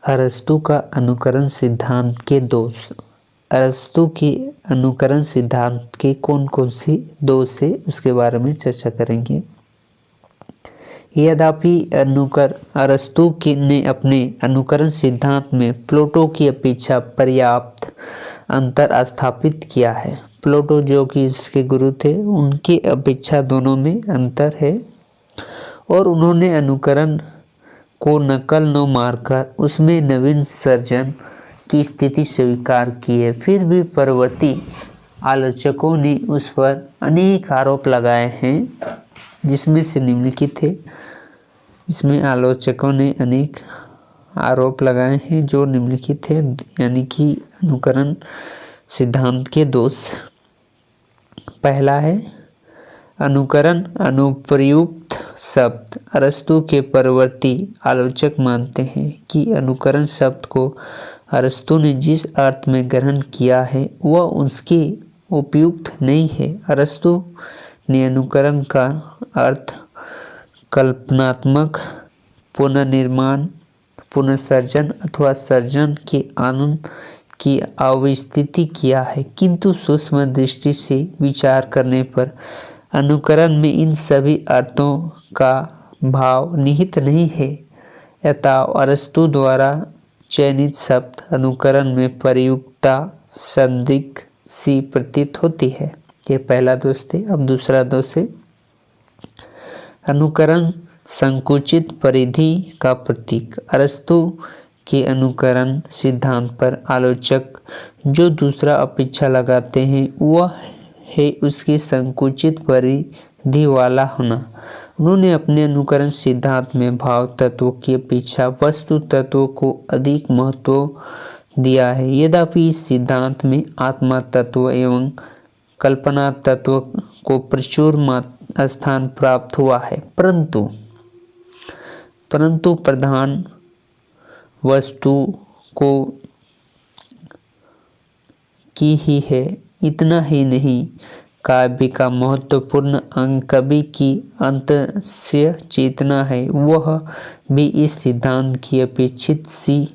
अरस्तु का अनुकरण सिद्धांत के दोष। अरस्तु के अनुकरण सिद्धांत के कौन कौन से दोष है उसके बारे में चर्चा करेंगे। यद्यपि अरस्तु ने अपने अनुकरण सिद्धांत में प्लेटो की अपेक्षा पर्याप्त अंतर स्थापित किया है। प्लेटो जो कि उसके गुरु थे, उनकी अपेक्षा दोनों में अंतर है और उन्होंने अनुकरण को नकल न मारकर उसमें नवीन सर्जन की स्थिति स्वीकार की है। फिर भी परवर्ती आलोचकों ने उस पर अनेक आरोप लगाए हैं, जिसमें से निम्नलिखित है। इसमें आलोचकों ने अनेक आरोप लगाए हैं जो निम्नलिखित है, यानी कि अनुकरण सिद्धांत के दोष। पहला है अनुकरण अनुप्रयुक्त शब्द। अरस्तु के परवर्ती आलोचक मानते हैं कि अनुकरण शब्द को अरस्तु ने जिस अर्थ में ग्रहण किया है वह उसके उपयुक्त नहीं है। अरस्तु ने अनुकरण का अर्थ कल्पनात्मक पुनर्निर्माण, पुनर्सर्जन अथवा सर्जन के आनंद की अवस्थिति किया है, किंतु सूक्ष्म दृष्टि से विचार करने पर अनुकरण में इन सभी अर्थों का भाव निहित नहीं है। अतः अरस्तु द्वारा चयनित शब्द अनुकरण में प्रयुक्तता संदिग्ध सी प्रतीत होती है। ये पहला दोष थे। अब दूसरा दोष है अनुकरण संकुचित परिधि का प्रतीक। अरस्तु के अनुकरण सिद्धांत पर आलोचक जो दूसरा अपेक्षा लगाते हैं वह है उसकी संकुचित परिधि वाला होना। उन्होंने अपने अनुकरण सिद्धांत में भाव तत्व की अपेक्षा वस्तु तत्व को अधिक महत्व दिया है। यद्यपि इस सिद्धांत में आत्मा तत्व एवं कल्पना तत्व को प्रचुर स्थान प्राप्त हुआ है, परंतु प्रधान वस्तु को की ही है। इतना ही नहीं, काव्य का महत्वपूर्ण अंग कवि की अंतस्य चेतना है, वह भी इस सिद्धांत की अपेक्षित सी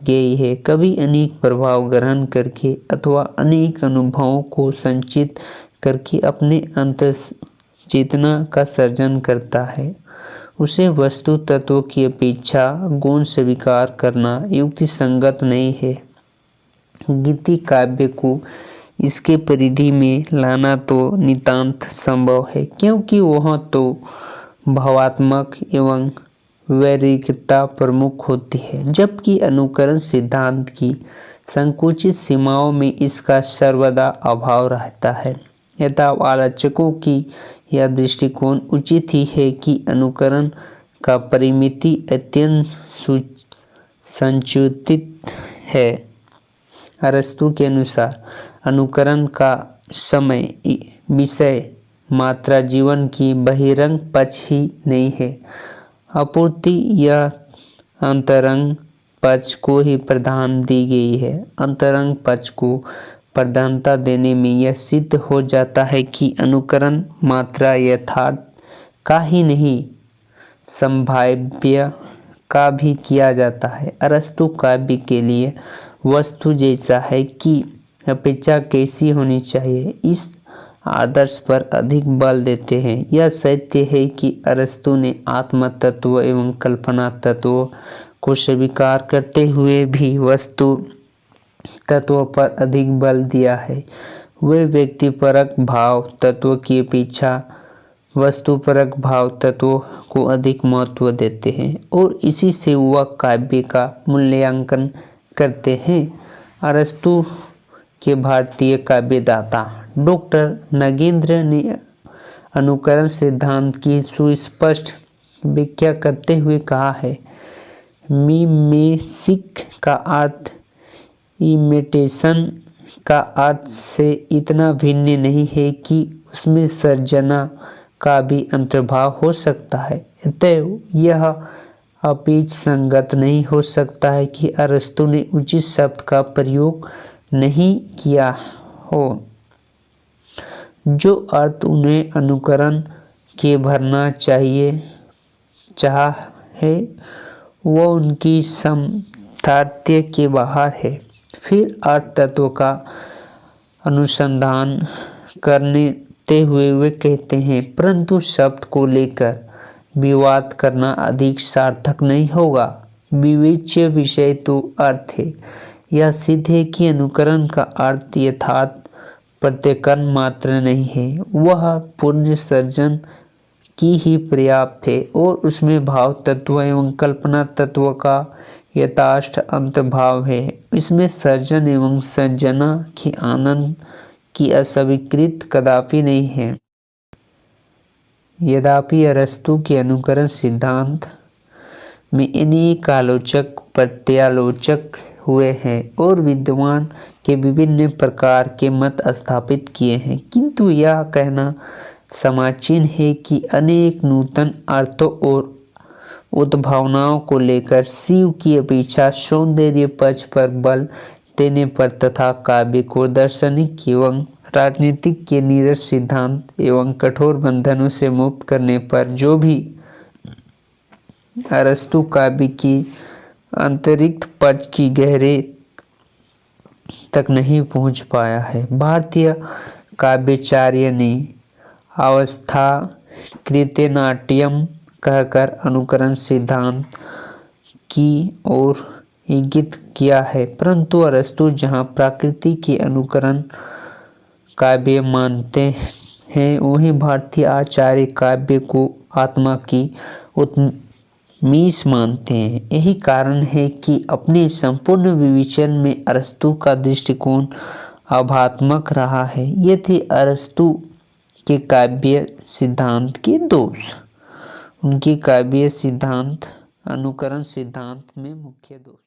गई है। कवि अनेक प्रभाव ग्रहण करके अथवा अनेक अनुभवों को संचित करके अपने अंतश्चेतना का सर्जन करता है। उसे वस्तु तत्व की अपेक्षा गौण स्वीकार करना युक्ति संगत नहीं है। गीति काव्य को इसके परिधि में लाना तो नितांत संभव है, क्योंकि वह तो भावात्मक एवं वैरिकता प्रमुख होती है, जबकि अनुकरण सिद्धांत की संकुचित सीमाओं में इसका सर्वदा अभाव रहता है। अतः आलोचकों की यह दृष्टिकोण उचित ही है कि अनुकरण का परिमिति अत्यंत संकुचित है। अरस्तु के अनुसार अनुकरण का समय, विषय, मात्रा जीवन की बहिरंग पक्ष ही नहीं है, अपूर्ति यह अंतरंग पक्ष को ही प्रधान दी गई है। अंतरंग पक्ष को प्रधानता देने में यह सिद्ध हो जाता है कि अनुकरण मात्रा यथार्थ का ही नहीं संभाव्य का भी किया जाता है। अरस्तु काव्य के लिए वस्तु जैसा है कि अपेक्षा कैसी होनी चाहिए, इस आदर्श पर अधिक बल देते हैं। यह सत्य है कि अरस्तु ने आत्म तत्व एवं कल्पना तत्व को स्वीकार करते हुए भी वस्तु तत्व पर अधिक बल दिया है। वे व्यक्तिपरक भाव तत्व की अपेक्षा वस्तुपरक भाव तत्व को अधिक महत्व देते हैं और इसी से वह काव्य का मूल्यांकन करते हैं। अरस्तु के भारतीय काव्यदाता डॉक्टर नगेंद्र ने अनुकरण सिद्धांत की सुस्पष्ट व्याख्या करते हुए कहा है, मिमेसिक का अर्थ इमिटेशन का अर्थ से इतना भिन्न नहीं है कि उसमें सर्जना का भी अंतर्भाव हो सकता है। अतः यह अपेच संगत नहीं हो सकता है कि अरस्तु ने उचित शब्द का प्रयोग नहीं किया हो। जो अर्थ उन्हें अनुकरण के भरना चाह है वह उनकी तात्पर्य के बाहर है। फिर अर्थ तत्व का अनुसंधान करते हुए वे कहते हैं, परंतु शब्द को लेकर विवाद करना अधिक सार्थक नहीं होगा। विवेच्य विषय तो अर्थ है। यह सिद्ध है कि अनुकरण का अर्थ यथार्थ प्रत्यकरण मात्र नहीं है, वह पुण्य सर्जन की ही पर्याप्त है और उसमें भाव तत्व एवं कल्पना तत्व का यथार्थ अंतर्भाव है। इसमें सर्जन एवं सर्जना के आनंद की अस्वीकृत कदापि नहीं है। यद्यपि अरस्तु के अनुकरण सिद्धांत में अनेक आलोचक प्रत्यालोचक हुए हैं और विद्वान के विभिन्न प्रकार के मत स्थापित किए हैं, किंतु यह कहना समीचीन है कि अनेक नूतन अर्थों और उद्भावनाओं को लेकर शिव की अपेक्षा सौंदर्य पक्ष पर बल देने पर तथा काव्य को दार्शनिक एवं राजनीतिक के नीरस सिद्धांत एवं कठोर बंधनों से मुक्त करने पर जो भी अरस्तु काव्य की अंतरिक्त पक्ष की गहरे तक नहीं पहुंच पाया है। भारतीय काव्याचार्य ने अवस्था कृत्यनाट्यम कहकर अनुकरण सिद्धांत की ओर इंगित किया है, परंतु अरस्तु जहाँ प्रकृति के अनुकरण काव्य मानते हैं, वहीं भारतीय आचार्य काव्य को आत्मा की मीस मानते हैं। यही कारण है कि अपने संपूर्ण विवेचन में अरस्तु का दृष्टिकोण अभात्मक रहा है। ये थे अरस्तु के काव्य सिद्धांत के दोष। उनके काव्य सिद्धांत अनुकरण सिद्धांत में मुख्य दोष।